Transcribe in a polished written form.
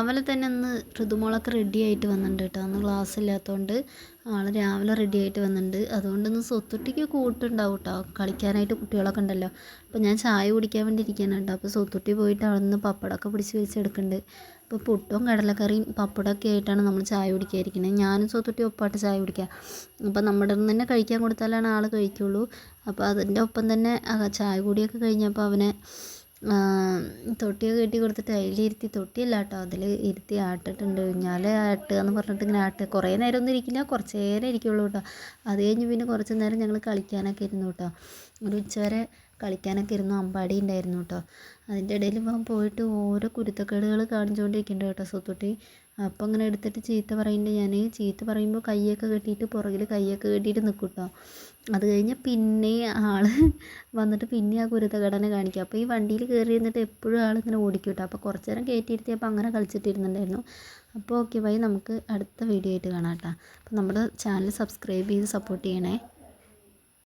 രാവിലെ തന്നെ ഒന്ന് ഋതുമോളൊക്കെ റെഡി ആയിട്ട് വന്നിട്ടുണ്ട് കേട്ടോ. അന്ന് ക്ലാസ് ഇല്ലാത്തതുകൊണ്ട് ആൾ രാവിലെ റെഡി ആയിട്ട് വന്നിട്ടുണ്ട്. അതുകൊണ്ടൊന്ന് സ്വത്തുട്ടിക്ക് കൂട്ടുണ്ടാവും കേട്ടോ, കളിക്കാനായിട്ട് കുട്ടികളൊക്കെ ഉണ്ടല്ലോ. അപ്പോൾ ഞാൻ ചായ കുടിക്കാൻ വേണ്ടി ഇരിക്കുകയാണ് കേട്ടോ. അപ്പോൾ സ്വത്തുട്ടി പോയിട്ട് അവിടെ നിന്ന് പപ്പടമൊക്കെ പിടിച്ച് വെച്ചെടുക്കുന്നുണ്ട്. ഇപ്പോൾ പുട്ടും കടലക്കറിയും പപ്പടമൊക്കെ ആയിട്ടാണ് നമ്മൾ ചായ കുടിക്കാതിരിക്കുന്നത്. ഞാനും സ്വത്തുട്ടി ഒപ്പായിട്ട് ചായ കുടിക്കുക. അപ്പോൾ നമ്മുടെ തന്നെ കഴിക്കാൻ കൊടുത്താലാണ് ആൾ കഴിക്കുള്ളൂ. അപ്പോൾ അതിൻ്റെ ഒപ്പം തന്നെ ചായ കൂടിയൊക്കെ കഴിഞ്ഞപ്പോൾ അവനെ തൊട്ടിയൊക്കെ കെട്ടി കൊടുത്തിട്ട് അതിലിരുത്തി, തൊട്ടിയല്ല കേട്ടോ, അതിൽ ഇരുത്തി ആട്ടിട്ടുണ്ട്. ഊഞ്ഞാല് ആട്ടുക എന്ന് പറഞ്ഞിട്ട് ഇങ്ങനെ ആട്ടുക. കുറേ നേരം ഒന്നും ഇരിക്കില്ല, കുറച്ച് നേരം ഇരിക്കുള്ളൂ കേട്ടോ. അത് കഴിഞ്ഞ് പിന്നെ കുറച്ച് നേരം ഞങ്ങൾ കളിക്കാനൊക്കെ ഇരുന്നു കേട്ടോ. ഒരു ഉച്ചവരെ കളിക്കാനൊക്കെ ഇരുന്നു. അമ്പാടി ഉണ്ടായിരുന്നു കേട്ടോ. അതിൻ്റെ ഇടയിൽ ഇപ്പം പോയിട്ട് ഓരോ കുരുത്തക്കേടുകൾ കാണിച്ചുകൊണ്ടിരിക്കുന്നുണ്ട് കേട്ടോ സ്വത്തുട്ടി. അപ്പം അങ്ങനെ എടുത്തിട്ട് ചീത്ത പറയുന്നുണ്ട്. ഞാൻ ചീത്ത പറയുമ്പോൾ കൈയൊക്കെ കെട്ടിയിട്ട് പുറകിൽ കൈയൊക്കെ കെട്ടിയിട്ട് നിൽക്കും കേട്ടോ. അത് കഴിഞ്ഞ് പിന്നെ ആൾ വന്നിട്ട് പിന്നെ ആ കുരുത്തക്കേടനെ കാണിക്കും. അപ്പോൾ ഈ വണ്ടിയിൽ കയറി ഇരുന്നിട്ട് എപ്പോഴും ആളിങ്ങനെ ഓടിക്കും കേട്ടോ. അപ്പോൾ കുറച്ച് നേരം കയറ്റിയിരുത്തിയപ്പോൾ അങ്ങനെ കളിച്ചിട്ടിരുന്നുണ്ടായിരുന്നു. അപ്പോൾ ഓക്കെ ബൈ, നമുക്ക് അടുത്ത വീഡിയോ ആയിട്ട് കാണാം കേട്ടോ. അപ്പോൾ നമ്മുടെ ചാനൽ സബ്സ്ക്രൈബ് ചെയ്ത് സപ്പോർട്ട് ചെയ്യണേ.